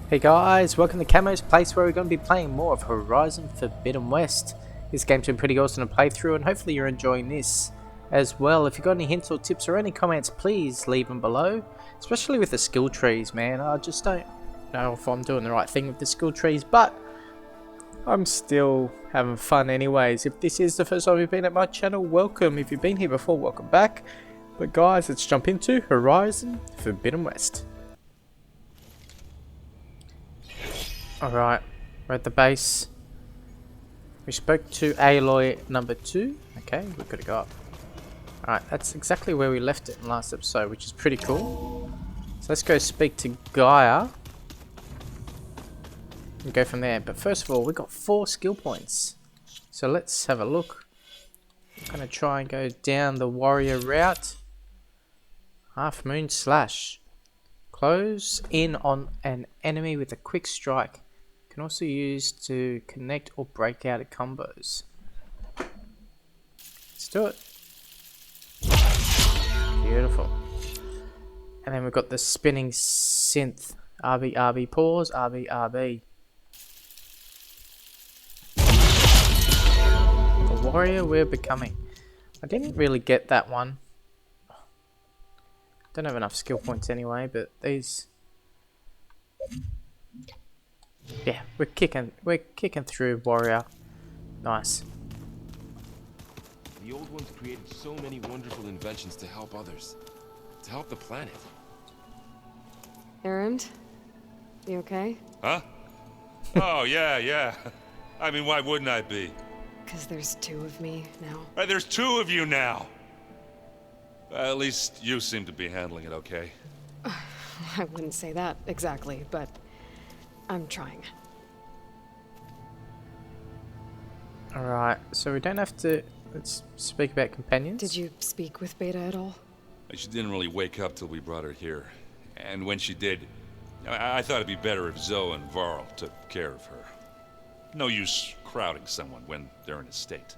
Hey guys, welcome to Camo's Place, where we're going to be playing more of Horizon Forbidden West. This game's been pretty awesome to play through, and hopefully you're enjoying this as well. If you've got any hints or tips or any comments, please leave them below. Especially with the skill trees, man. I just don't know if I'm doing the right thing with the skill trees, but I'm still having fun anyways. If this is the first time you've been at my channel, welcome. If you've been here before, welcome back. But guys, let's jump into Horizon Forbidden West. Alright, we're at the base. We spoke to Aloy number 2. Okay, we've got to go up. Alright, that's exactly where we left it in last episode, which is pretty cool. So let's go speak to Gaia. And go from there. But first of all, we got 4 skill points. So let's have a look. I'm going to try and go down the warrior route. Half moon slash. Close in on an enemy with a quick strike. Can also use to connect or break out of combos. Let's do it. Beautiful. And then we've got the spinning synth. RB, RB, pause, RB, RB. The warrior we're becoming. I didn't really get that one. Don't have enough skill points anyway, but these... Yeah, we're kicking through warrior. Nice. The old ones created so many wonderful inventions to help others. To help the planet. Erend? You okay? Huh? Oh, yeah. I mean, why wouldn't I be? Because there's 2 of me now. There's 2 of you now! At least you seem to be handling it okay. I wouldn't say that exactly, but I'm trying. Alright, so we don't have to... Let's speak about companions. Did you speak with Beta at all? She didn't really wake up till we brought her here. And when she did, I thought it'd be better if Zoe and Varl took care of her. No use crowding someone when they're in a state.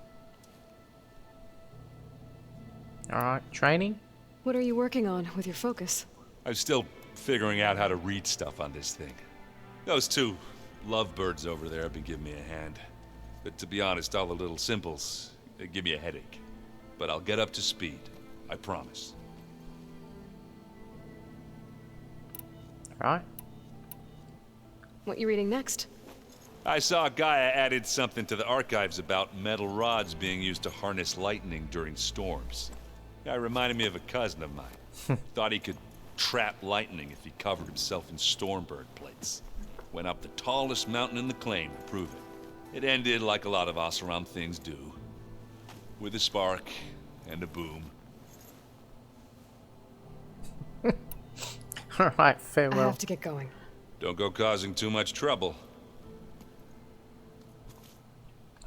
Alright, training? What are you working on with your focus? I'm still figuring out how to read stuff on this thing. Those 2 lovebirds over there have been giving me a hand. But to be honest, all the little symbols give me a headache. But I'll get up to speed. I promise. Alright. What you reading next? I saw Gaia added something to the archives about metal rods being used to harness lightning during storms. Guy reminded me of a cousin of mine. Thought he could trap lightning if he covered himself in stormbird plates. Went up the tallest mountain in the claim to prove it. It ended like a lot of Oseram things do. With a spark and a boom. Alright, I farewell. have to get going. Don't go causing too much trouble.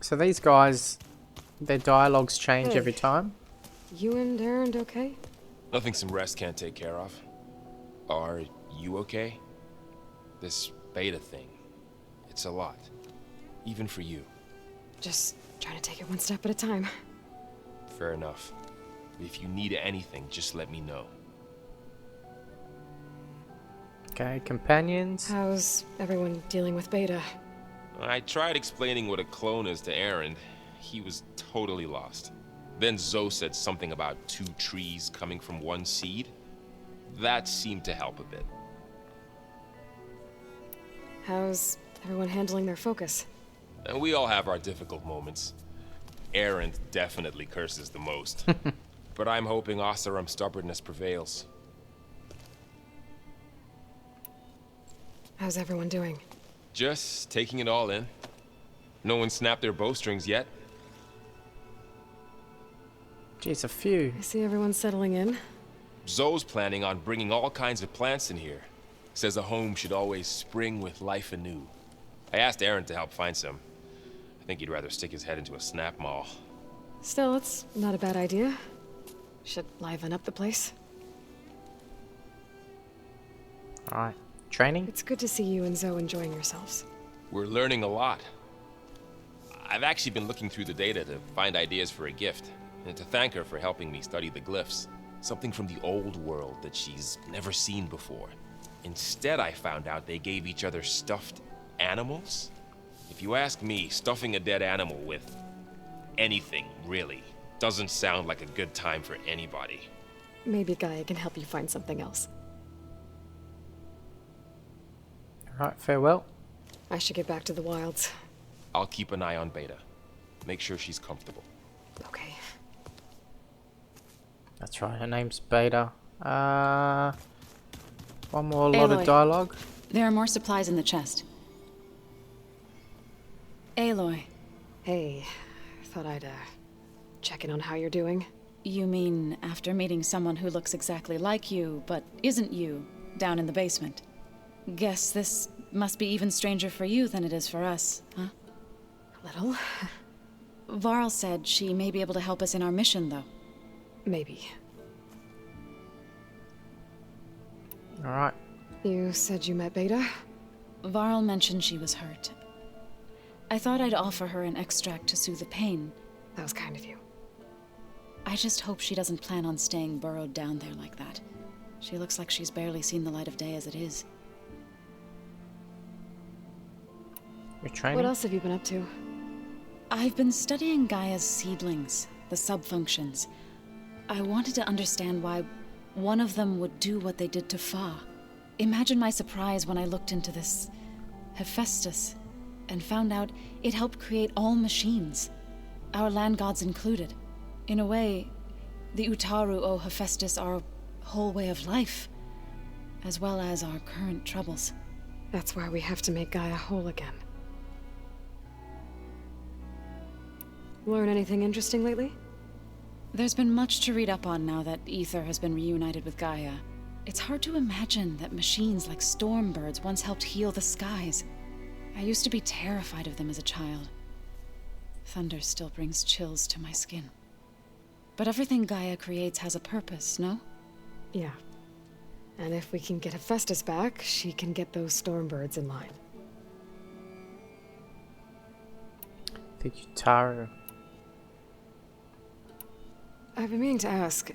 So these guys, their dialogues change Hey. every time. You and Erend okay? Nothing some rest can't take care of. Are you okay? This beta thing, it's a lot. Even for you. Just trying to take it one step at a time. Fair enough. If you need anything, just let me know. Okay, companions. How's everyone dealing with Beta? I tried explaining what a clone is to Erend. He was totally lost. Then Zoe said something about 2 trees coming from 1 seed. That seemed to help a bit. How's everyone handling their focus? And we all have our difficult moments. Erend definitely curses the most. But I'm hoping Oseram's stubbornness prevails. How's everyone doing? Just taking it all in. No one snapped their bowstrings yet. Jeez, a few. I see everyone settling in. Zoe's planning on bringing all kinds of plants in here. Says a home should always spring with life anew. I asked Erend to help find some. I think he'd rather stick his head into a snap mall. Still, it's not a bad idea. Should liven up the place. Alright, training? It's good to see you and Zoe enjoying yourselves. We're learning a lot. I've actually been looking through the data to find ideas for a gift, and to thank her for helping me study the glyphs. Something from the old world that she's never seen before. Instead, I found out they gave each other stuffed animals. If you ask me, stuffing a dead animal with anything, really, doesn't sound like a good time for anybody. Maybe Gaia can help you find something else. Alright, farewell. I should get back to the wilds. I'll keep an eye on Beta. Make sure she's comfortable. Okay. That's right, her name's Beta. One more lot of Aloy. dialogue. There are more supplies in the chest. Aloy, Hey, thought I'd, check in on how you're doing. you mean after meeting someone who looks exactly like you, but isn't you, down in the basement? Guess this must be even stranger for you than it is for us, huh? A little. Varl said she may be able to help us in our mission, though. Maybe. Alright. You said you met Beta? Varl mentioned she was hurt. I thought I'd offer her an extract to soothe the pain. That was kind of you. I just hope she doesn't plan on staying burrowed down there like that. She looks like she's barely seen the light of day as it is. You're training? What else have you been up to? I've been studying Gaia's seedlings, the subfunctions. I wanted to understand why one of them would do what they did to Fa. Imagine my surprise when I looked into this Hephaestus and found out it helped create all machines, our land gods included. In a way, the Utaru owe Hephaestus our whole way of life, as well as our current troubles. That's why we have to make Gaia whole again. Learn anything interesting lately? There's been much to read up on now that Ether has been reunited with Gaia. It's hard to imagine that machines like stormbirds once helped heal the skies. I used to be terrified of them as a child. Thunder still brings chills to my skin. But everything Gaia creates has a purpose, no? Yeah. And if we can get Hephaestus back, she can get those stormbirds in line. The Utaru. I've been meaning to ask,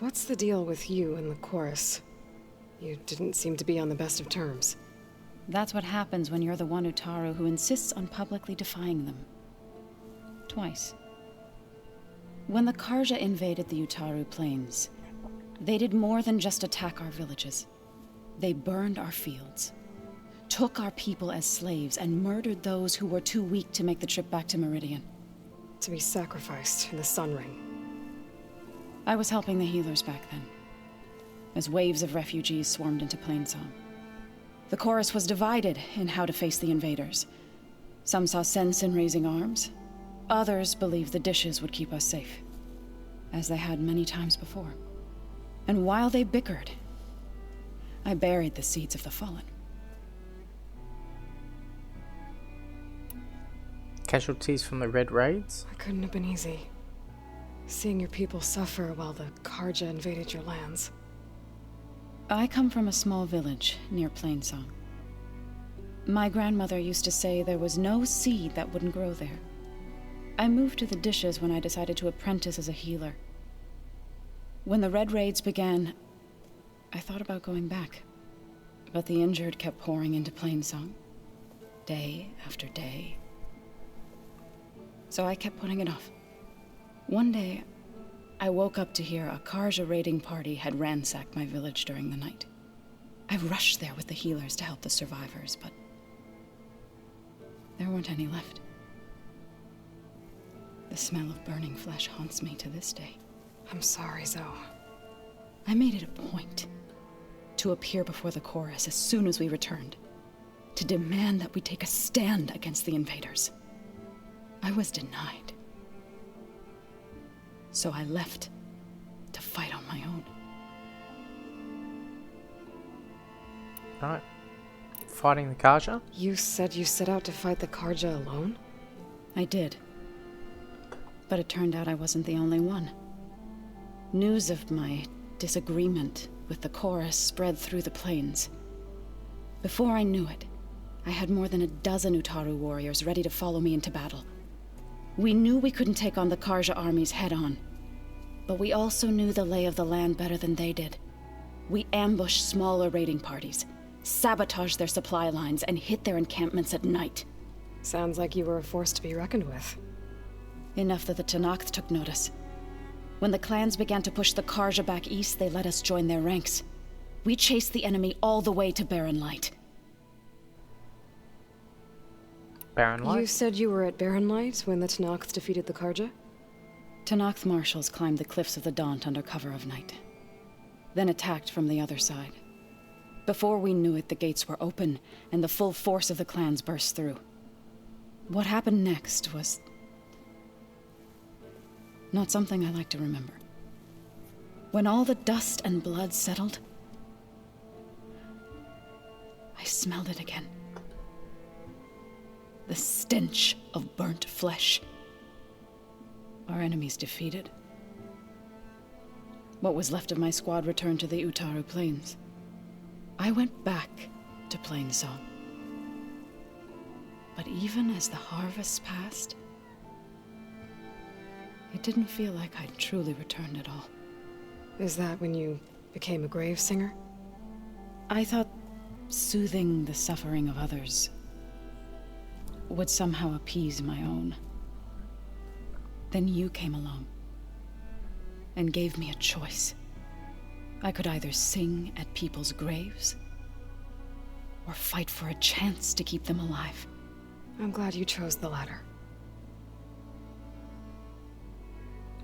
what's the deal with you and the chorus? You didn't seem to be on the best of terms. That's what happens when you're the one Utaru who insists on publicly defying them. Twice. When the Karja invaded the Utaru plains, they did more than just attack our villages. They burned our fields, took our people as slaves, and murdered those who were too weak to make the trip back to Meridian. To be sacrificed in the Sun Ring. I was helping the healers back then, as waves of refugees swarmed into Plainsong. The chorus was divided in how to face the invaders. Some saw sense in raising arms. Others believed the dishes would keep us safe, as they had many times before. And while they bickered, I buried the seeds of the fallen. Casualties from the Red Raids? That couldn't have been easy. Seeing your people suffer while the Karja invaded your lands. I come from a small village near Plainsong. My grandmother used to say there was no seed that wouldn't grow there. I moved to the dishes when I decided to apprentice as a healer. When the Red Raids began, I thought about going back. But the injured kept pouring into Plainsong, day after day. So I kept putting it off. One day, I woke up to hear a Karja raiding party had ransacked my village during the night. I rushed there with the healers to help the survivors, but there weren't any left. The smell of burning flesh haunts me to this day. I'm sorry, Zoe. I made it a point to appear before the chorus as soon as we returned, to demand that we take a stand against the invaders. I was denied. So I left to fight on my own. Alright. Fighting the Karja? You said you set out to fight the Karja alone? I did. But it turned out I wasn't the only one. News of my disagreement with the chorus spread through the plains. Before I knew it, I had more than a dozen Utaru warriors ready to follow me into battle. We knew we couldn't take on the Karja armies head-on, but we also knew the lay of the land better than they did. We ambushed smaller raiding parties, sabotaged their supply lines, and hit their encampments at night. Sounds like you were a force to be reckoned with. Enough that the Tenakth took notice. When the clans began to push the Karja back east, they let us join their ranks. We chased the enemy all the way to Barren Light. Barren Light? You said you were at Barren Light when the Tenakth defeated the Karja? Tenakth marshals climbed the cliffs of the Daunt under cover of night, then attacked from the other side. Before we knew it, the gates were open, and the full force of the clans burst through. What happened next was not something I like to remember. When all the dust and blood settled, I smelled it again. The stench of burnt flesh. Our enemies defeated. What was left of my squad returned to the Utaru Plains. I went back to Plainsong. But even as the harvest passed, it didn't feel like I'd truly returned at all. Is that when you became a grave singer? I thought soothing the suffering of others would somehow appease my own. Then you came along and gave me a choice. I could either sing at people's graves or fight for a chance to keep them alive. I'm glad you chose the latter.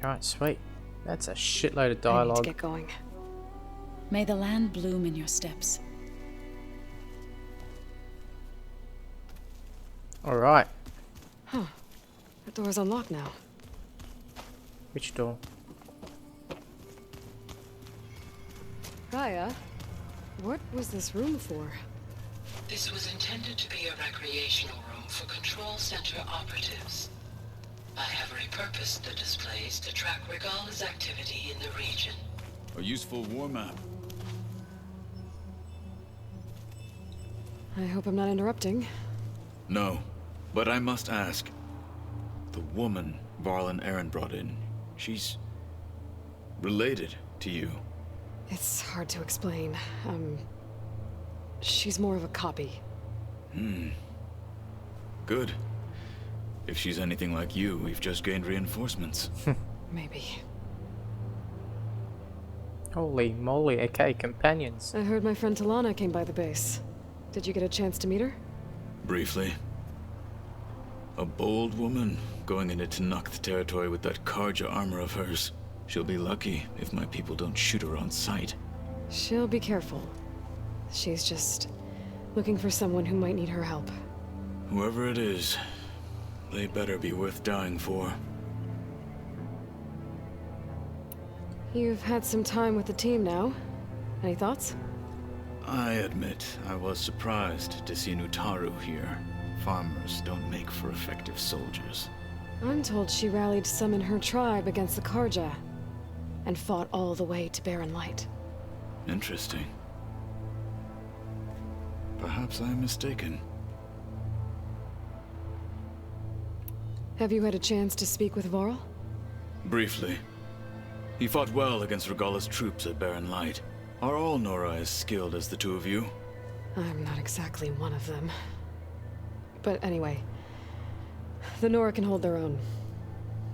Alright, sweet. That's a shitload of I need to dialogue. get going. May the land bloom in your steps. Alright. Huh. That door's unlocked now. Which door? Gaia, what was this room for? This was intended to be a recreational room for Control Center operatives. I have repurposed the displays to track Regala's activity in the region. A useful war map. I hope I'm not interrupting. No, but I must ask. The woman Varl and Aaron brought in, she's related to you. It's hard to explain. She's more of a copy. Good. If she's anything like you, we've just gained reinforcements. Maybe. Holy moly, okay, companions. I heard my friend Talana came by the base. Did you get a chance to meet her? Briefly. A bold woman going into Tenakth territory with that Karja armor of hers. She'll be lucky if my people don't shoot her on sight. She'll be careful. She's just looking for someone who might need her help. Whoever it is, they better be worth dying for. You've had some time with the team now. Any thoughts? I admit, I was surprised to see Utaru here. Farmers don't make for effective soldiers. I'm told she rallied some in her tribe against the Karja, and fought all the way to Barren Light. Interesting. Perhaps I'm mistaken. Have you had a chance to speak with Varl? Briefly. He fought well against Regala's troops at Barren Light. Are all Nora as skilled as the two of you? I'm not exactly one of them. But anyway, the Nora can hold their own.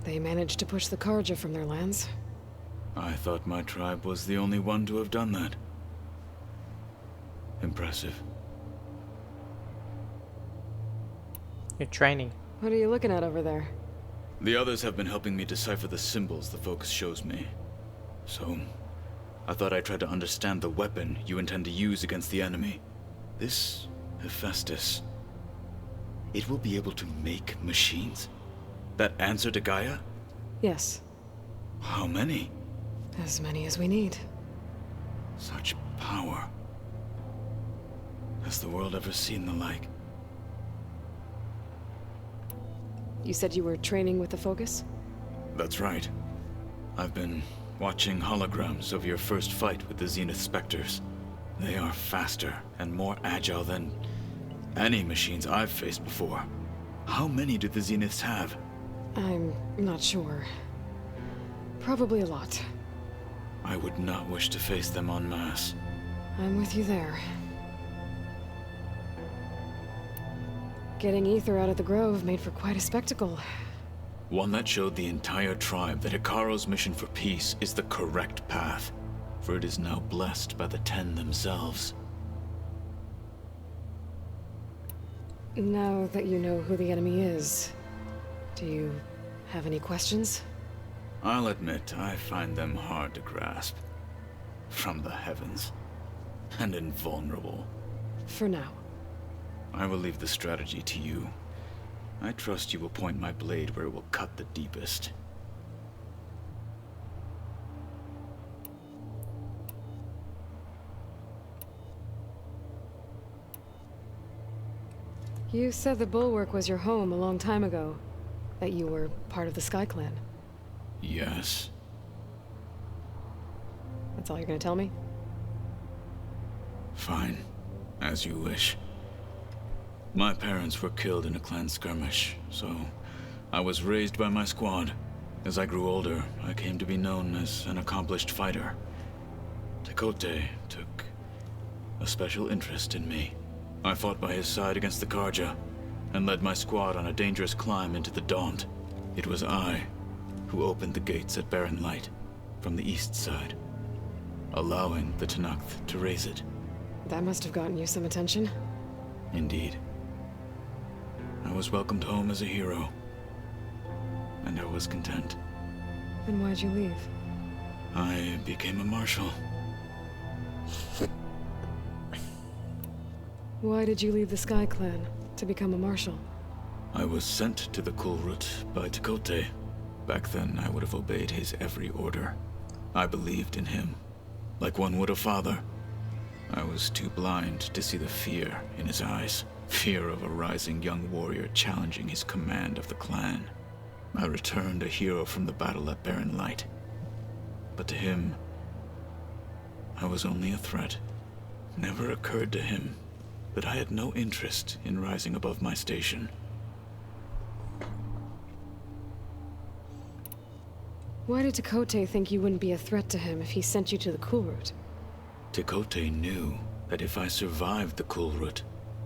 They managed to push the Karja from their lands. I thought my tribe was the only one to have done that. Impressive. You're training. What are you looking at over there? The others have been helping me decipher the symbols the Focus shows me. So, I thought I'd try to understand the weapon you intend to use against the enemy. This Hephaestus. It will be able to make machines? That answer to Gaia? Yes, How many? as many as we need. Such power. Has the world ever seen the like? You said you were training with the Focus? That's right. I've been watching holograms of your first fight with the Zenith Spectres. They are faster and more agile than any machines I've faced before. How many do the Zeniths have? I'm not sure. Probably a lot. I would not wish to face them en masse. I'm with you there. Getting Ether out of the Grove made for quite a spectacle. One that showed the entire tribe that Hikaro's mission for peace is the correct path, for it is now blessed by the Ten themselves. Now that you know who the enemy is, do you have any questions? I'll admit, I find them hard to grasp. From the heavens. And invulnerable. For now. I will leave the strategy to you. I trust you will point my blade where it will cut the deepest. You said the Bulwark was your home a long time ago. That you were part of the Sky Clan. Yes. That's all you're gonna tell me? Fine. As you wish. My parents were killed in a clan skirmish, so I was raised by my squad. As I grew older, I came to be known as an accomplished fighter. Tekote took a special interest in me. I fought by his side against the Karja, and led my squad on a dangerous climb into the Daunt. It was I who opened the gates at Barren Light, from the east side, allowing the Tenakth to raise it. That must have gotten you some attention. Indeed. I was welcomed home as a hero, and I was content. Then why'd you leave? I became a marshal. Why did you leave the Sky Clan to become a marshal? I was sent to the Kulrut by Tekote. Back then, I would have obeyed his every order. I believed in him, like one would a father. I was too blind to see the fear in his eyes. Fear of a rising young warrior challenging his command of the clan. I returned a hero from the battle at Barren Light. But to him, I was only a threat. Never occurred to him that I had no interest in rising above my station. Why did Tekote think you wouldn't be a threat to him if he sent you to the Kulrut? Tekote knew that if I survived the Kulrut,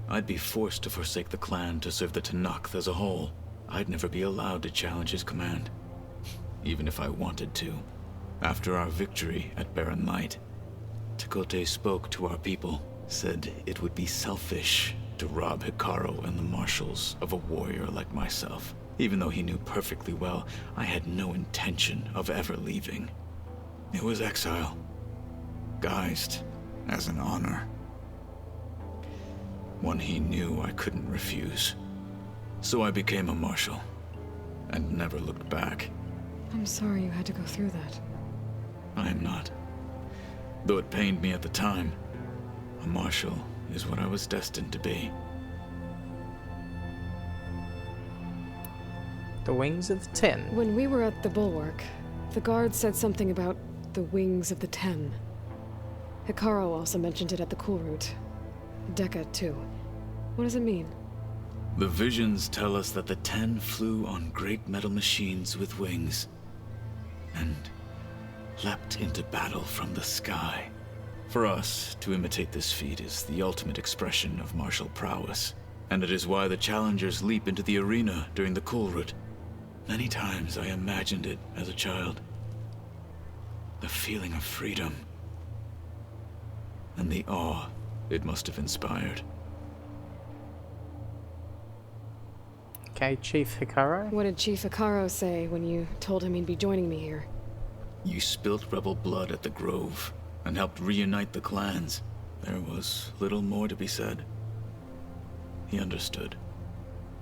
I'd be forced to forsake the clan to serve the Tenakth as a whole. I'd never be allowed to challenge his command, even if I wanted to. After our victory at Barren Light, Tekote spoke to our people, said it would be selfish to rob Hikaro and the marshals of a warrior like myself, even though he knew perfectly well I had no intention of ever leaving. It was exile, guised as an honor. One he knew I couldn't refuse. So I became a marshal, and never looked back. I'm sorry you had to go through that. I am not. Though it pained me at the time, a marshal is what I was destined to be. The Wings of the Ten. When we were at the Bulwark, the guard said something about the Wings of the Ten. Hikaro also mentioned it at the Kulrut. Dekka, too. What does it mean? The visions tell us that the Ten flew on great metal machines with wings, and leapt into battle from the sky. For us, to imitate this feat is the ultimate expression of martial prowess, and it is why the challengers leap into the arena during the Kulrut. Many times I imagined it as a child. The feeling of freedom, and the awe it must have inspired. Okay, Chief Hikaro. What did Chief Hikaro say when you told him he'd be joining me here? You spilt rebel blood at the Grove, and helped reunite the clans. There was little more to be said. He understood.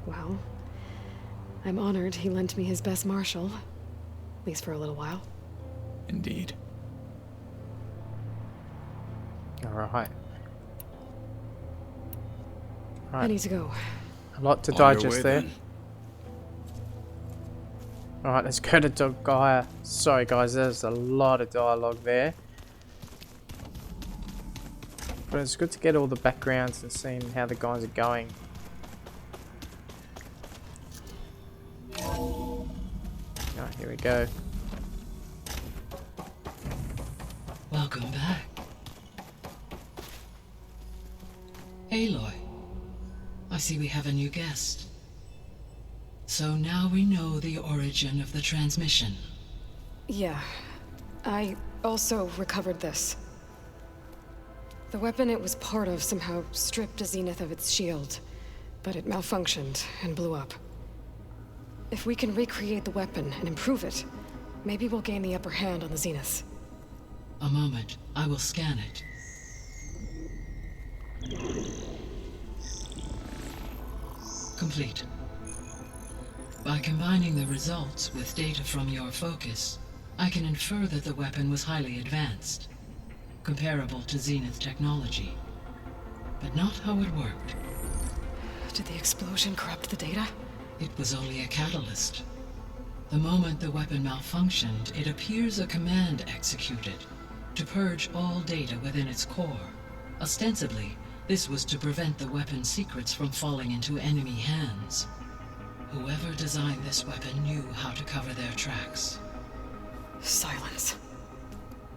Well, I'm honored he lent me his best marshal. At least for a little while. Indeed. Alright. I need to go. A lot to On your digest way, there. then. Alright, let's go to Dogaya. Sorry guys, there's a lot of dialogue there. But it's good to get all the backgrounds and seeing how the guys are going. Alright, here we go. Welcome back. Aloy, I see we have a new guest. So now we know the origin of the transmission. Yeah. I also recovered this. The weapon it was part of somehow stripped Zenith of its shield, but it malfunctioned and blew up. If we can recreate the weapon and improve it, maybe we'll gain the upper hand on the Zeniths. A moment, I will scan it. Complete. By combining the results with data from your focus, I can infer that the weapon was highly advanced, comparable to Zenith technology. But not how it worked. Did the explosion corrupt the data? It was only a catalyst. The moment the weapon malfunctioned, it appears a command executed to purge all data within its core. Ostensibly, this was to prevent the weapon's secrets from falling into enemy hands. Whoever designed this weapon knew how to cover their tracks. Silence.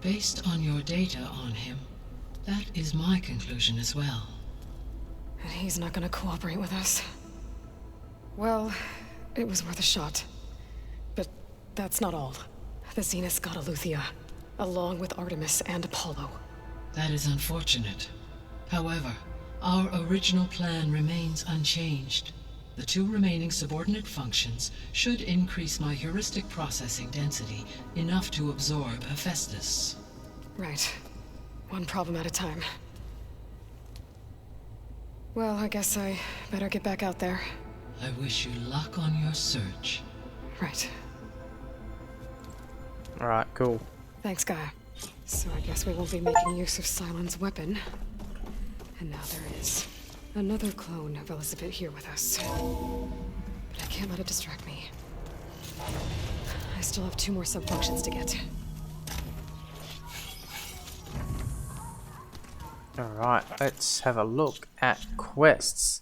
Based on your data on him, that is my conclusion as well. And he's not gonna cooperate with us. Well, it was worth a shot. But that's not all. The Zeniths got Aletheia, along with Artemis and Apollo. That is unfortunate. However, our original plan remains unchanged. The two remaining subordinate functions should increase my heuristic processing density enough to absorb Hephaestus. Right. One problem at a time. Well, I guess I better get back out there. I wish you luck on your search. Right. Alright, cool. Thanks, Gaia. So I guess we won't be making use of Cylon's weapon. And now there is another clone of Elizabeth here with us. But I can't let it distract me. I still have 2 more sub-functions to get. Alright, let's have a look at quests.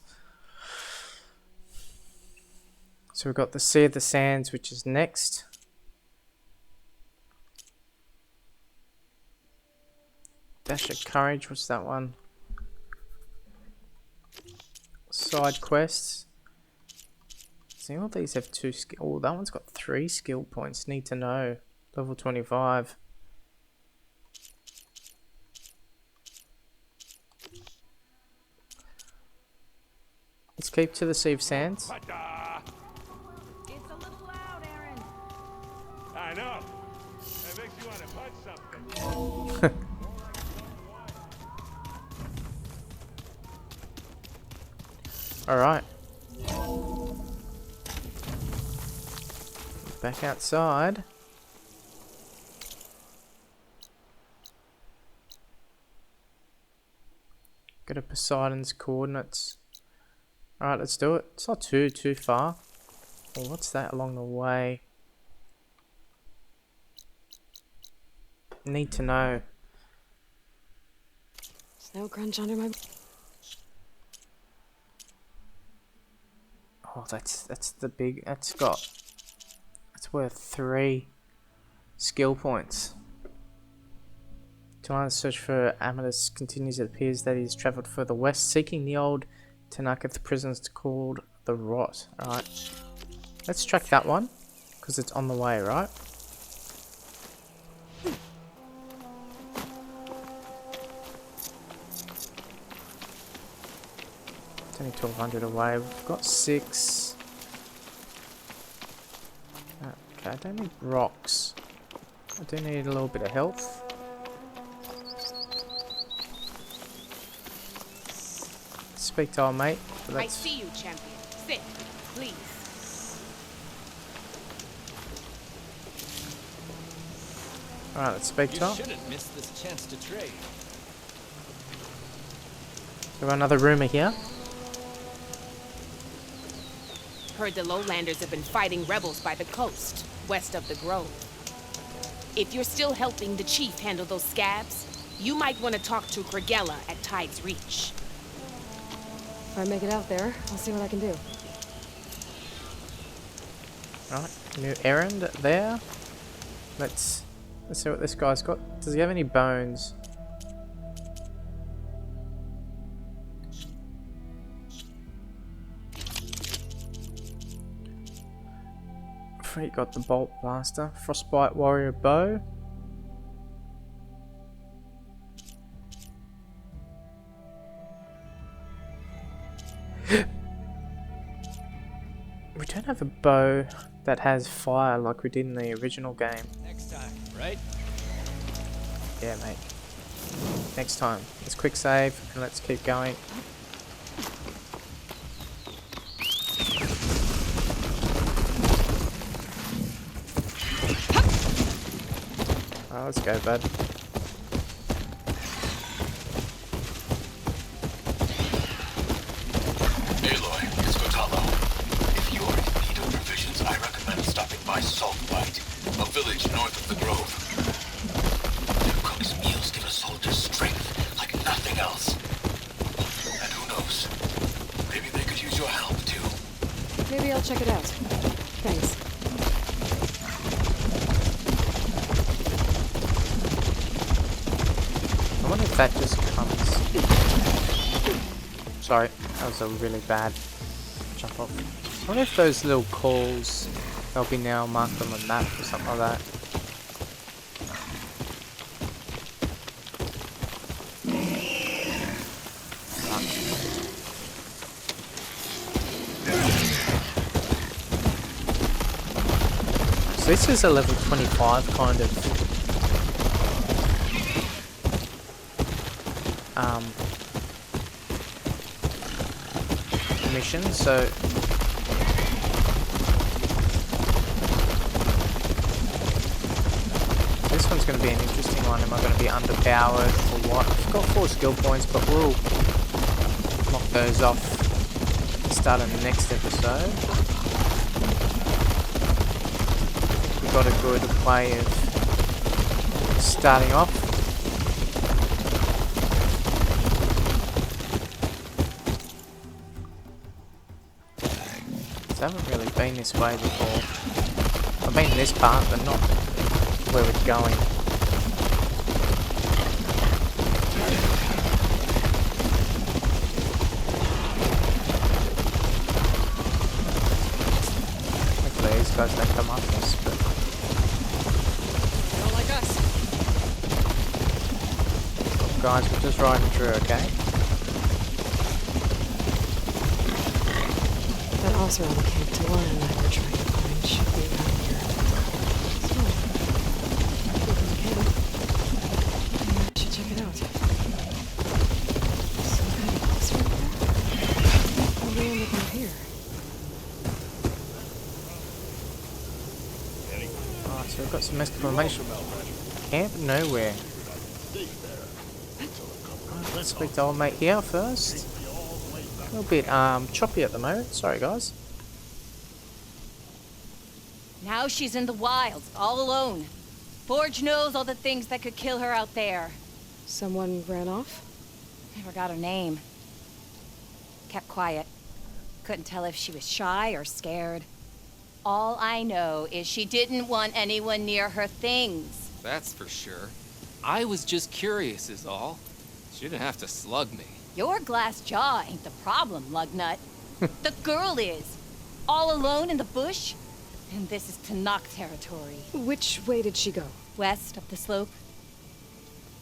So we've got the Sea of the Sands, which is next. Dash of Courage, what's that one? Side quests. See, all these have 2 skill. Oh, that one's got 3 skill points. Need to know. Level 25. Let's keep to the Sea of Sands. It's a little loud, Aaron. I know. That makes you want to punch something. Alright. Back outside. Go to Poseidon's coordinates. Alright, let's do it. It's not too far. Oh, what's that along the way? Need to know. Snow crunch under my... Oh, that's the big. That's worth 3 skill points. To search for Amadeus continues. It appears that he's travelled further west, seeking the old Tanakh prisons called the Rot. Alright. Let's track that one, because it's on the way, right? It's only 1200 away. We've got 6. Okay, I don't need rocks. I do need a little bit of health. Speak to our mate. I see you, champion. Sit, please. Alright, let's speak to him. Shouldn't miss this chance to trade. We've got another rumor here. Heard the lowlanders have been fighting rebels by the coast, west of the grove. If you're still helping the chief handle those scabs, you might want to talk to Gregella at Tide's Reach. If I make it out there, I'll see what I can do. Right, new errand there. Let's Let's see what this guy's got. Does he have any bones? He got the bolt blaster, frostbite warrior bow. We don't have a bow that has fire like we did in the original game. Next time, right? Yeah, mate. Next time. Let's quick save and let's keep going. Oh, let's go, bud. Aloy, it's Kotalo. If you're in need of provisions, I recommend stopping by Saltbite, a village north of the Grove. Their cook's meals give a soldier strength like nothing else. And who knows, maybe they could use your help too. Maybe I'll check it out. Thanks. I wonder if that just comes... Sorry, that was a really bad jump off. I wonder if those little calls, they'll be now marked on the map or something like that. So this is a level 25 kind of mission, so this one's going to be an interesting one. Am I going to be underpowered or what? I've got 4 skill points, but we'll knock those off at the start of the next episode. We've got a good way of starting off. I haven't really been this way before. I've been in this part, but not where we're going. Hopefully these guys don't come after us, but... They don't like us. Guys, we're just riding through, okay? That also on the cave to one and I were trying to find should be around here. So, look in the cave. Maybe I should check it out. Some kind of box right there? How do we end up out here? Alright, so we've got some exclamation. Camp nowhere. Alright, let's speak to old mate here first. A little bit choppy at the moment. Sorry, guys. Now she's in the wilds, all alone. Forge knows all the things that could kill her out there. Someone ran off? Never got her name. Kept quiet. Couldn't tell if she was shy or scared. All I know is she didn't want anyone near her things. That's for sure. I was just curious is all. She didn't have to slug me. Your glass jaw ain't the problem, lugnut. The girl is. All alone in the bush. And this is Tanakh territory. Which way did she go? West up the slope.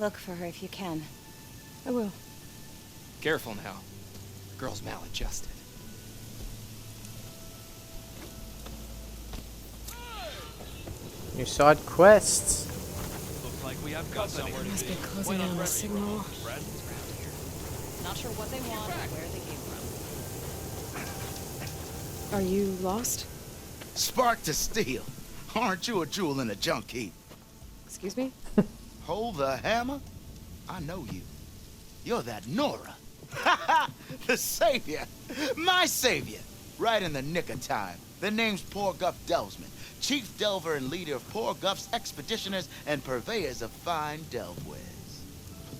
Look for her if you can. I will. Careful now. The girl's maladjusted. New side quests. Looks like we have got somewhere to Must be. be closing in on a signal. Not sure what they want or where they came from. Are you lost? Spark to steel. Aren't you a jewel in a junk heap? Excuse me? Hold the hammer? I know you. You're that Nora. The savior. My savior. Right in the nick of time. The name's Poor Guff Delvesman, chief delver and leader of Poor Guff's expeditioners and purveyors of fine delve wares.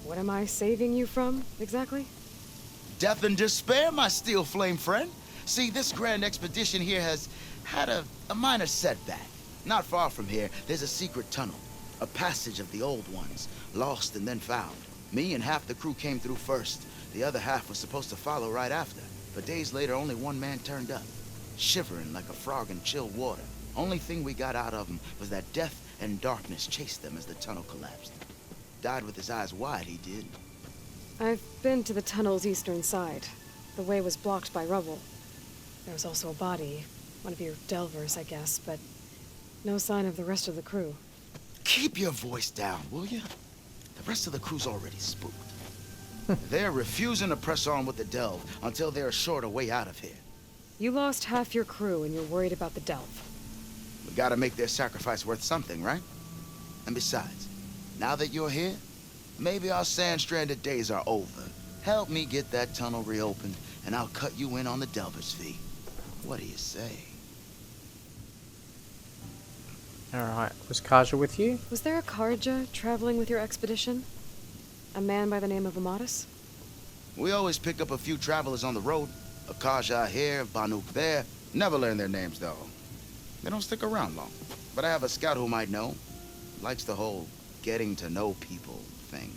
What am I saving you from, exactly? Death and despair, my steel flame friend. See, this grand expedition here has had a minor setback. Not far from here, there's a secret tunnel. A passage of the old ones, lost and then found. Me and half the crew came through first. The other half was supposed to follow right after. But days later, only one man turned up, shivering like a frog in chilled water. Only thing we got out of him was that death and darkness chased them as the tunnel collapsed. Died with his eyes wide, he did. I've been to the tunnel's eastern side. The way was blocked by rubble. There was also a body, one of your delvers, I guess, but no sign of the rest of the crew. Keep your voice down, will you? The rest of the crew's already spooked. They're refusing to press on with the delve until they're assured a way out of here. You lost half your crew and you're worried about the delve. We gotta make their sacrifice worth something, right? And besides, now that you're here, maybe our sand-stranded days are over. Help me get that tunnel reopened, and I'll cut you in on the delver's fee. What do you say? Alright, was Kaja with you? Was there a Karja traveling with your expedition? A man by the name of Amatus? We always pick up a few travelers on the road. A Kaja here, Banuk there. Never learn their names, though. They don't stick around long. But I have a scout who might know. Likes the whole getting to know people thing.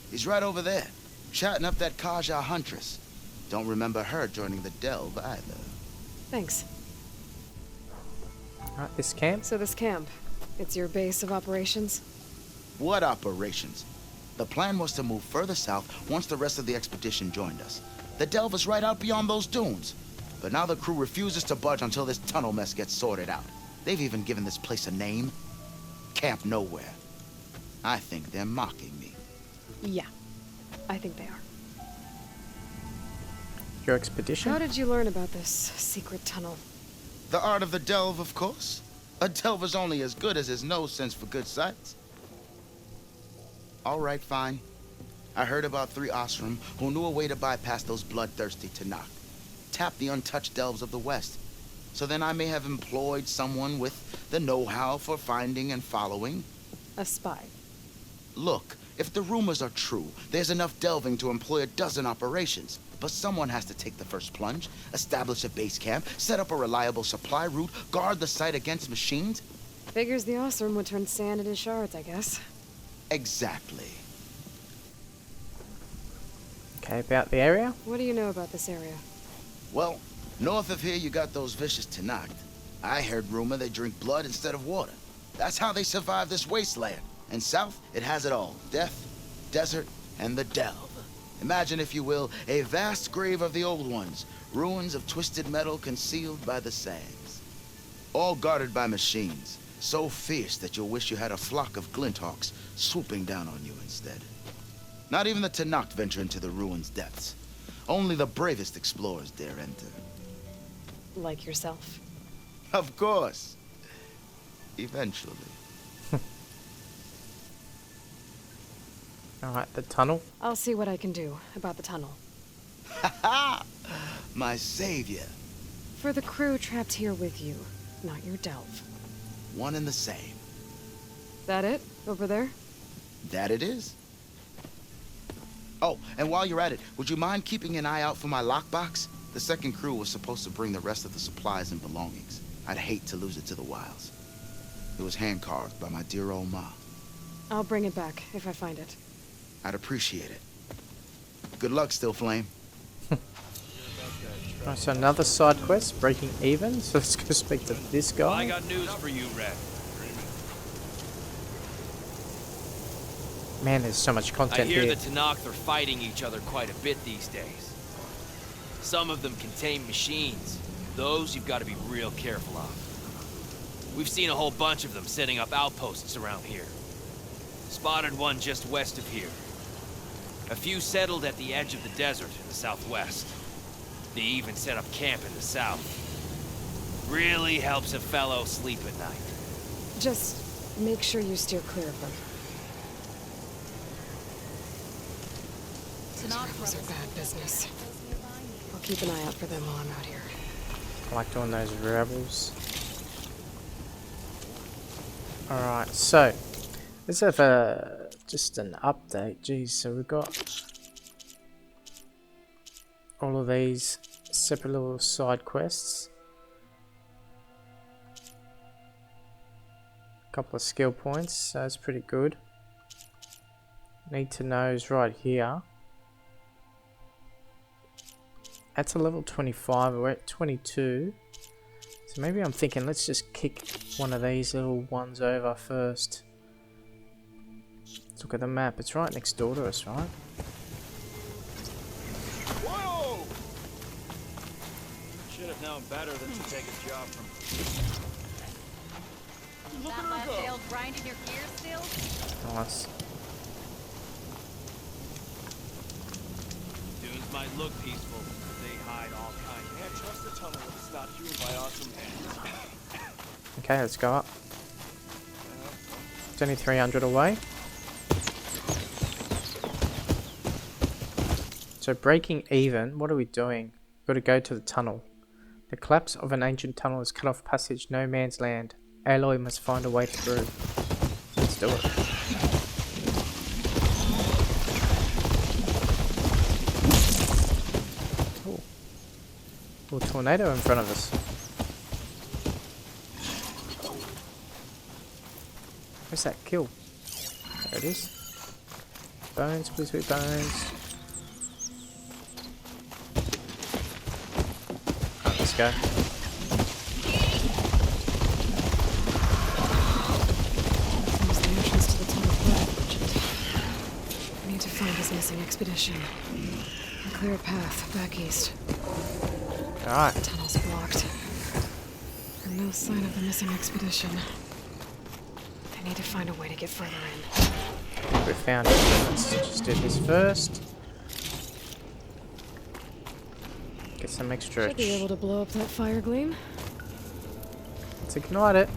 He's right over there, chatting up that Kaja huntress. Don't remember her joining the delve either. Thanks. Alright, this camp? So this camp, it's your base of operations? What operations? The plan was to move further south once the rest of the expedition joined us. The delve is right out beyond those dunes. But now the crew refuses to budge until this tunnel mess gets sorted out. They've even given this place a name. Camp Nowhere. I think they're mocking me. Yeah, I think they are. Your expedition? How did you learn about this secret tunnel? The art of the delve, of course. A delver's only as good as his nose sense for good sights. All right, fine. I heard about 3 Osram who knew a way to bypass those bloodthirsty Tanakh. Tap the untouched delves of the West. So then I may have employed someone with the know-how for finding and following. A spy. Look, if the rumors are true, there's enough delving to employ a dozen operations. But someone has to take the first plunge, establish a base camp, set up a reliable supply route, guard the site against machines. Figures the Osram would turn sand into shards, I guess. Exactly. Okay, about the area? What do you know about this area? Well, north of here you got those vicious Tanakh. I heard rumor they drink blood instead of water. That's how they survive this wasteland. And south, it has it all. Death, desert, and the delve. Imagine, if you will, a vast grave of the old ones. Ruins of twisted metal concealed by the sands. All guarded by machines. So fierce that you'll wish you had a flock of glinthawks swooping down on you instead. Not even the Tanakh venture into the ruins' depths. Only the bravest explorers dare enter. Like yourself. Of course. Eventually. Alright, the tunnel. I'll see what I can do about the tunnel. Ha ha! My savior. For the crew trapped here with you, not your delve. One and the same. That it? Over there? That it is. Oh, and while you're at it, would you mind keeping an eye out for my lockbox? The second crew was supposed to bring the rest of the supplies and belongings. I'd hate to lose it to the wilds. It was hand-carved by my dear old ma. I'll bring it back if I find it. I'd appreciate it. Good luck, Still Flame. Right, so another side quest, breaking even. So let's go speak to this guy. I got news for you, Red. Man, there's so much content I hear here. the Tanakh are fighting each other quite a bit these days. Some of them contain machines. Those you've got to be real careful of. We've seen a whole bunch of them setting up outposts around here. Spotted one just west of here. A few settled at the edge of the desert in the southwest. They even set up camp in the south. Really helps a fellow sleep at night. Just make sure you steer clear of them. Rebels are bad business. I'll keep an eye out for them while I'm out here. I like doing those rebels. Alright, so let's have just an update. Geez, so we've got all of these separate little side quests. Couple of skill points, that's pretty good. Need to know is right here. That's a level 25, we're at 22. So maybe I'm thinking let's just kick one of these little ones over first. Let's look at the map, it's right next door to us, right? Whoa! Should have known better than to take a job from... Look at her go! Grinding your gears still? Nice. Dunes might look peaceful, but they hide all kinds. Can't trust the tunnel if it's not hewn by awesome hands. Okay, let's go up. It's only 300 away. So breaking even, what are we doing? We've got to go to the tunnel. The collapse of an ancient tunnel has cut off passage, no man's land. Aloy must find a way through. Let's do it. Ooh. Little tornado in front of us. Where's that kill? There it is. Bones, please be bones. Right, let's go. Missing expedition. A clear path back east. Alright. The tunnel's blocked. And no sign of the missing expedition. I need to find a way to get further in. We found it. Let's just do this first. Get some extra. Should be able to blow up that fire gleam. Let's ignite it.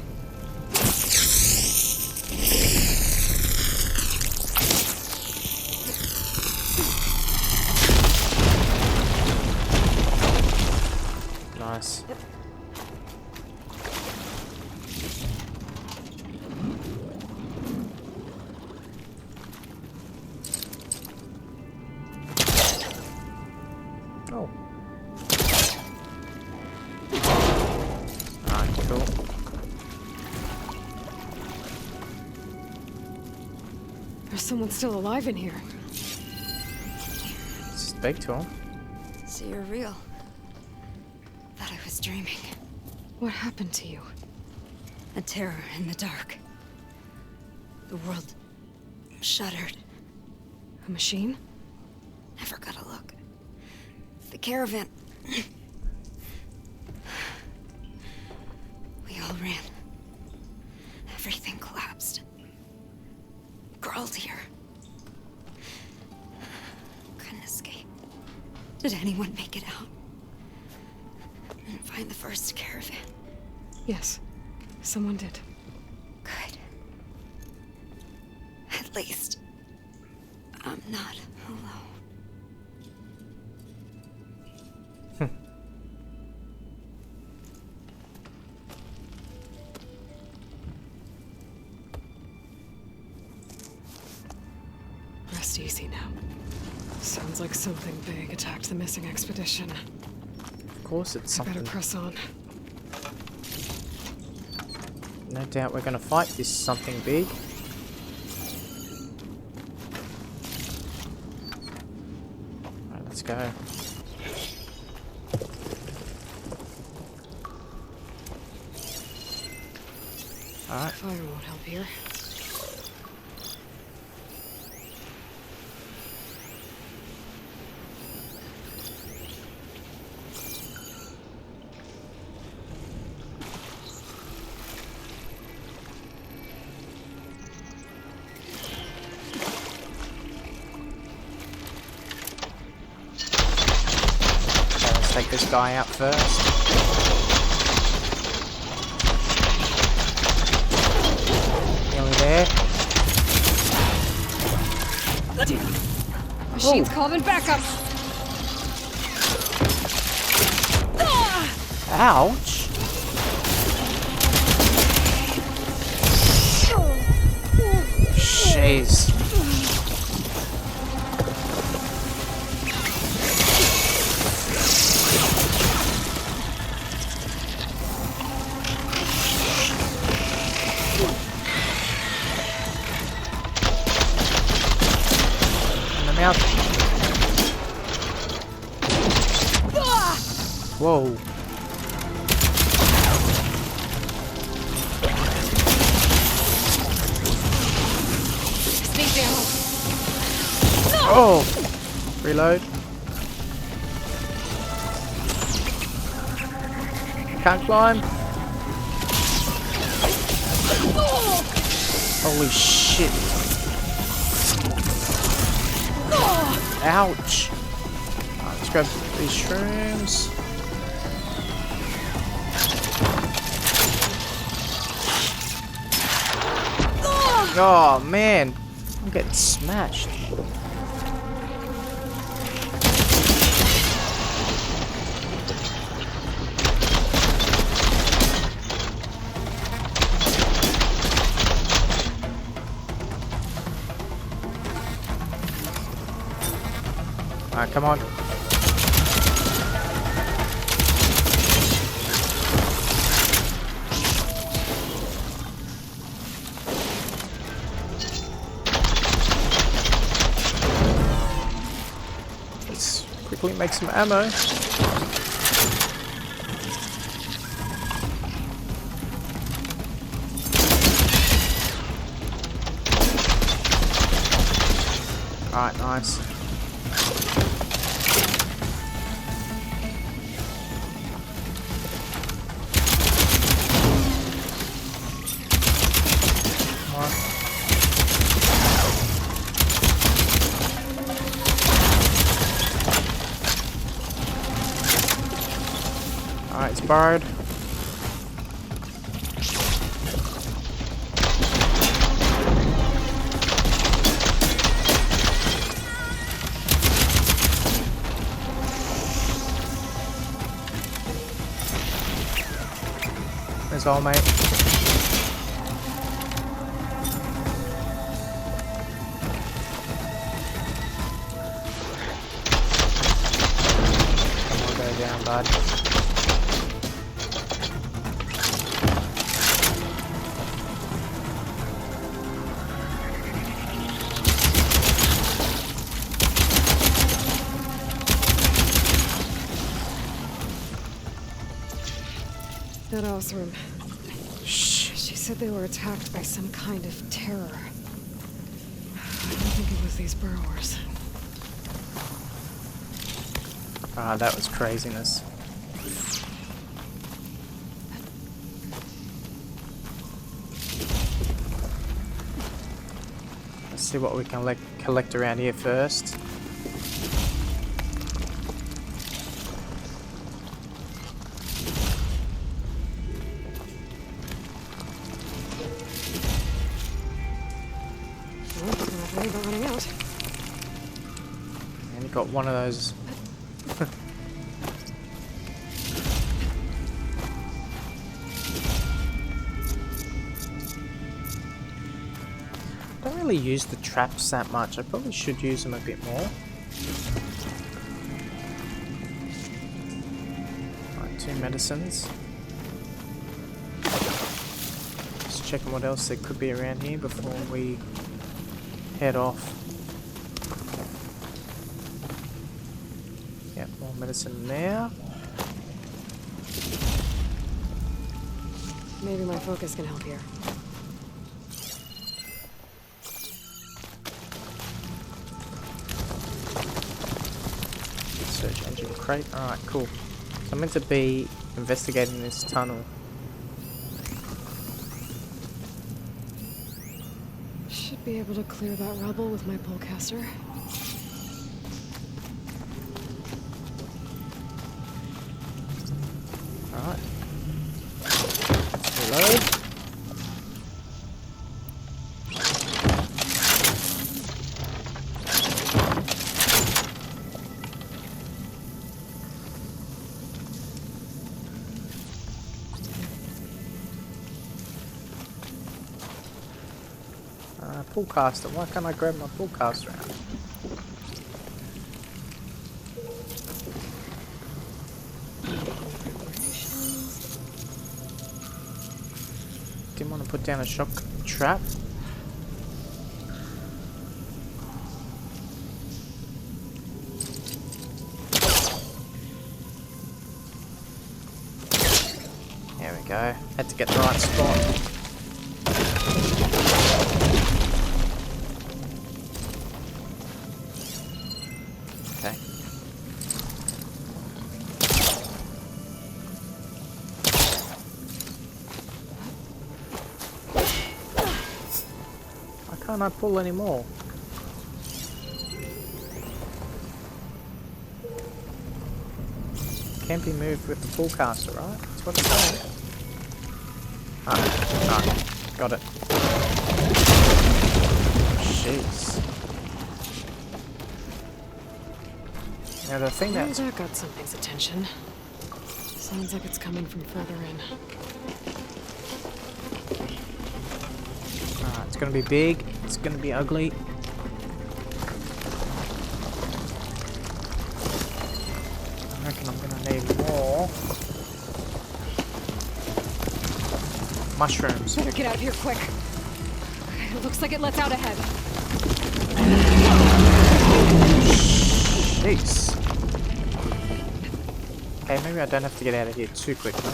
Nice. Oh. Alright, cool. There's someone still alive in here. Speak to him. So you're real. Thought I was dreaming. What happened to you? A terror in the dark. The world shuddered. A machine? Never got a look. The caravan. We all ran. Everything collapsed. Crawled here. Couldn't escape. Did anyone make it out? And find the first caravan? Yes, someone did. Good. At least I'm not alone. Rest easy now. Sounds like something big attacked the missing expedition. Of course it's I better something. press on. No doubt we're gonna fight this something big. Alright, let's go. Alright. Fire won't help here. Take this guy out first. Nearly there. Machine's calling backup. Ouch! Jeez. Whoa. Oh! Reload. Can't climb. Holy shit. Ouch. Alright, let's grab these shrooms. Oh man, I'm getting smashed. Alright, come on. Let's quickly make some ammo. Alright, nice. Alright, it's borrowed. That's all, mate. Come on, go down, bud. That Osram. She said they were attacked by some kind of terror. I don't think it was these burrowers. Ah, that was craziness. Let's see what we can collect around here first. Running out. And got one of those. Don't really use the traps that much. I probably should use them a bit more. Alright, 2 medicines. Just checking what else there could be around here before we head off. Yep, more medicine now. Maybe my focus can help here. Search engine crate. Alright, cool. So I'm meant to be investigating this tunnel. Should be able to clear that rubble with my pullcaster. Alright. Reload. Pullcaster. Why can't I grab my pullcaster out? Didn't want to put down a shock trap. we go. Had to get the right spot. Okay. Why can't I pull any more? Can't be moved with the pull caster, right? That's what it's saying. Ah, got it. Jeez. Now the thing Well, that's... that got something's attention. Sounds like it's coming from further in. It's gonna be big. It's gonna be ugly. I reckon I'm gonna need more mushrooms. Better get out of here quick. It looks like it lets out ahead. Jeez. Okay, maybe I don't have to get out of here too quickly.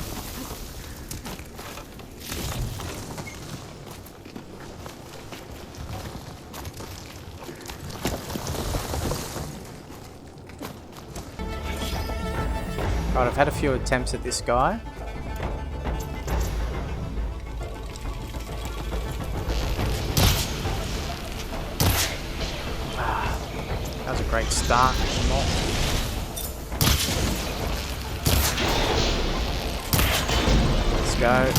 Right, I've had a few attempts at this guy. That was a great start. Let's go.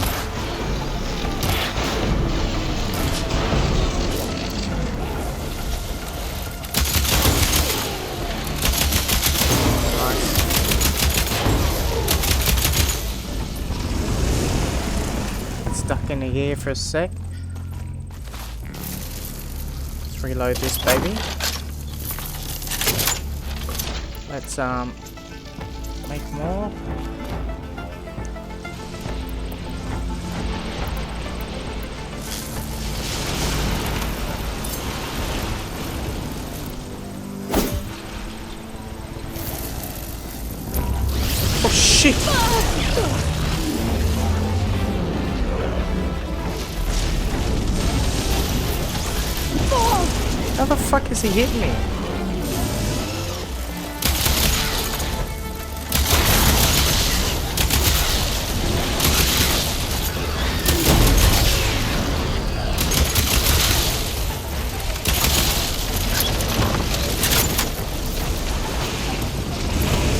Stuck in here for a sec. Let's reload this baby. Let's make more. Oh shit! How the fuck is he hitting me?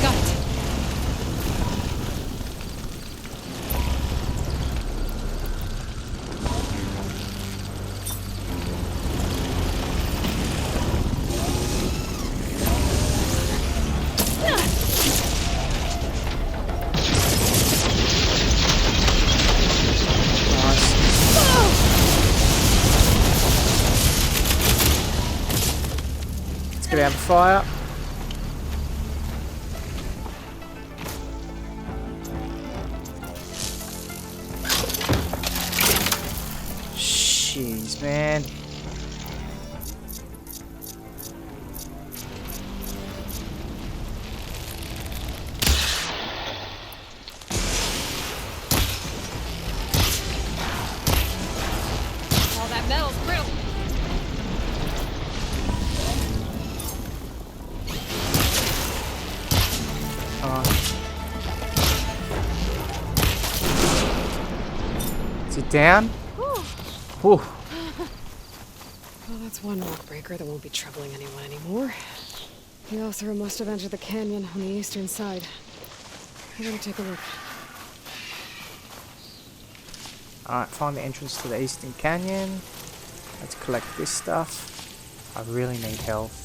Got it. Get out of the fire. Jeez, man. All that metal's brittle. Is it down? Whew. Well, that's one rock breaker that won't be troubling anyone anymore. The Othra must have entered the canyon on the eastern side. I better take a look. Alright, find the entrance to the eastern canyon. Let's collect this stuff. I really need health.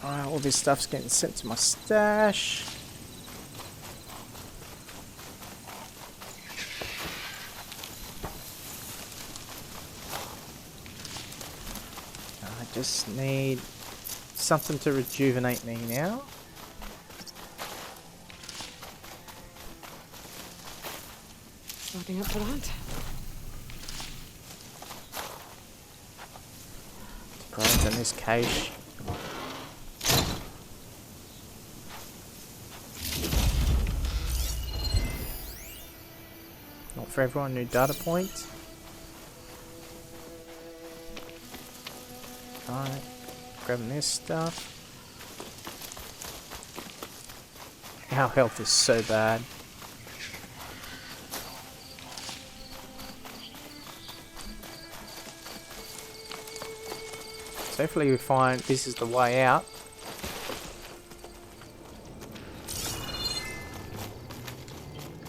Alright, all this stuff's getting sent to my stash. I just need something to rejuvenate me now. Looking up for that. Go open this cache. Not for everyone, new data point. Alright, grabbing this stuff. Our health is so bad. So hopefully we find this is the way out.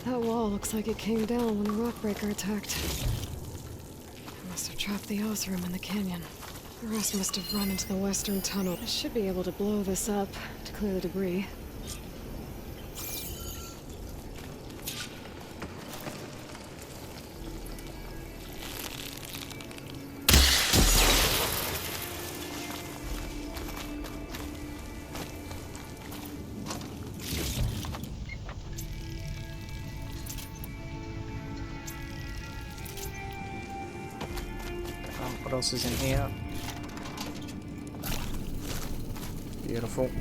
That wall looks like it came down when the rockbreaker attacked. It must have trapped the Oz room in the canyon. The rest must have run into the western tunnel. I should be able to blow this up to clear the debris. What else is in here? Beautiful.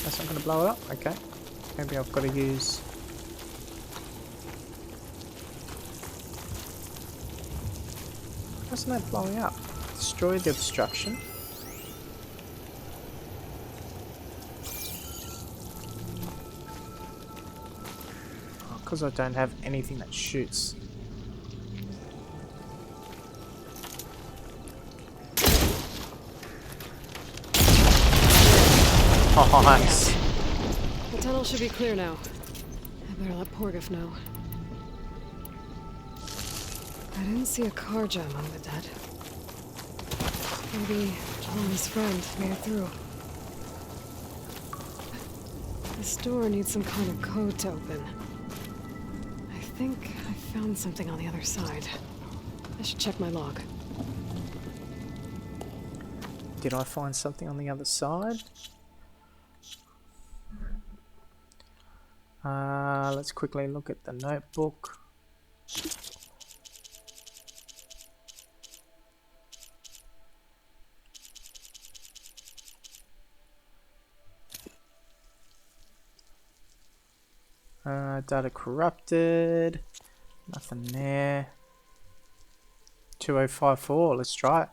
That's not going to blow it up? Okay. Maybe I've got to use... What's that blowing up? Destroy the obstruction. Because I don't have anything that shoots. Oh, nice. The tunnel should be clear now. I better let Porgif know. I didn't see a Karja among the dead. Maybe Jelana's friend made it through. This door needs some kind of code to open. I think I found something on the other side. I should check my log. Did I find something on the other side? Let's quickly look at the notebook. Data corrupted. Nothing there. 2054, let's try it.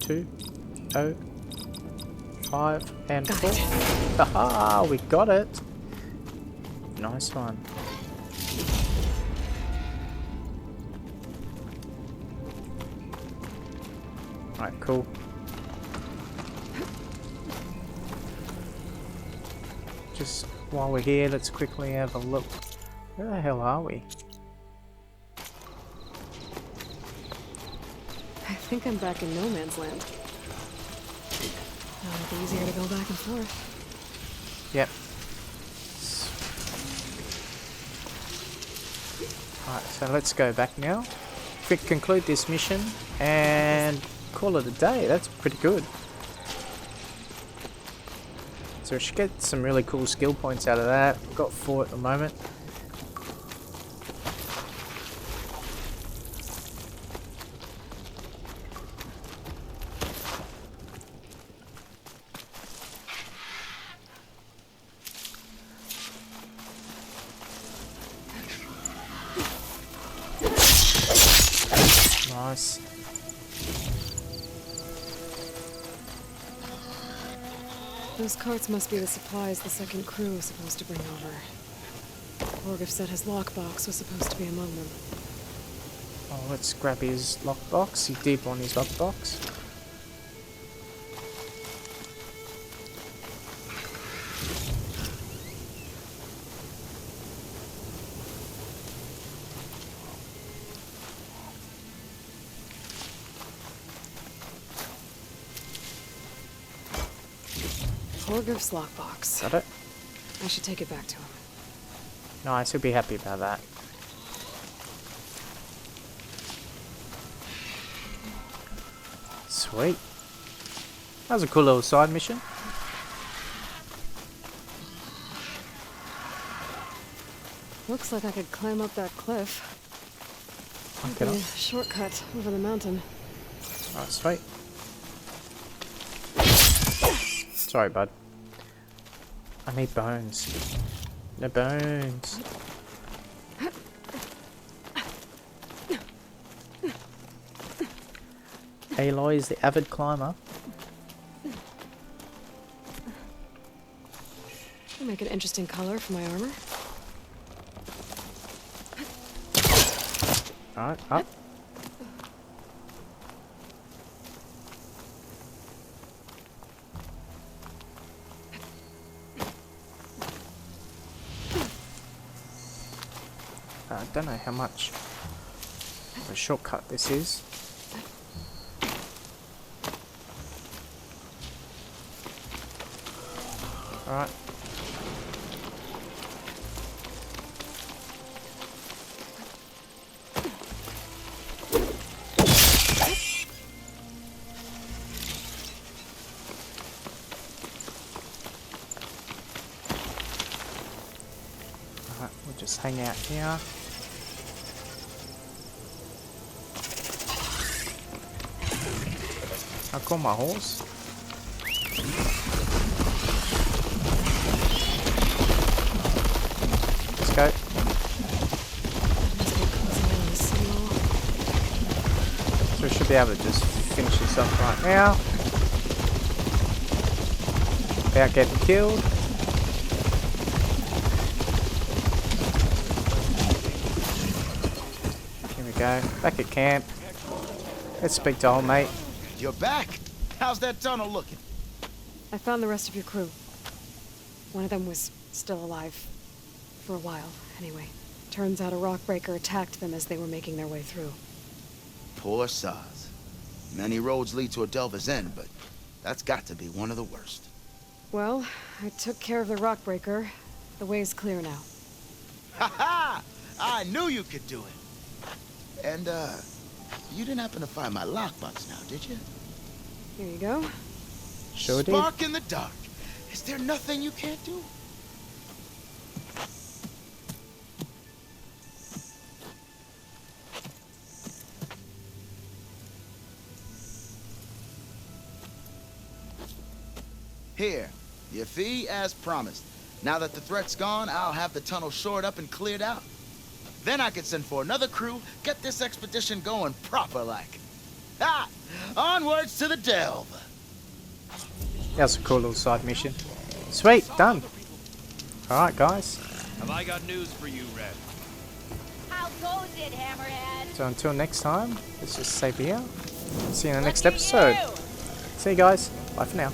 Two, 0, 5, and 4. Haha, we got it. Nice one. Alright, cool. Just while we're here, let's quickly have a look. Where the hell are we? I think I'm back in no man's land. Now it'll be easier to go back and forth. Yep. Alright, so let's go back now. If we conclude this mission and call it a day, that's pretty good. So we should get some really cool skill points out of that. We've got 4 at the moment. Nice. Those carts must be the supplies the second crew was supposed to bring over. Porgif said his lockbox was supposed to be among them. Oh, let's grab his lockbox. He's deep on his lockbox. Torgriff's lockbox. Got it? I should take it back to him. Nice, he'll be happy about that. Sweet. That was a cool little side mission. Looks like I could climb up that cliff. Okay. Might be a shortcut over the mountain. Alright, sweet. Sorry, bud. I need bones. No bones. Aloy is the avid climber. That'll make an interesting color for my armor. Alright, up. I don't know how much of a shortcut this is. Alright. Alright, we'll just hang out here. I'll call my horse. Let's go. So we should be able to just finish this up right now. Without getting killed. Here we go. Back at camp. Let's speak to old mate. You're back. How's that tunnel looking? I found the rest of your crew. One of them was still alive. For a while, anyway. Turns out a rockbreaker attacked them as they were making their way through. Poor Saz. Many roads lead to a Delver's End, but that's got to be one of the worst. Well, I took care of the rockbreaker. The way's clear now. Ha ha! I knew you could do it. And, you didn't happen to find my lockbox now, did you? Here you go. Sure did. Spark in the dark. Is there nothing you can't do? Here, your fee as promised. Now that the threat's gone, I'll have the tunnel shored up and cleared out. Then I could send for another crew, get this expedition going proper-like. Ha! Onwards to the delve! That's a cool little side mission. Sweet, done. Alright, guys. Have I got news for you, Red? How goes it, Hammerhead? So until next time, let's just save here. See you in the next episode. See you guys. Bye for now.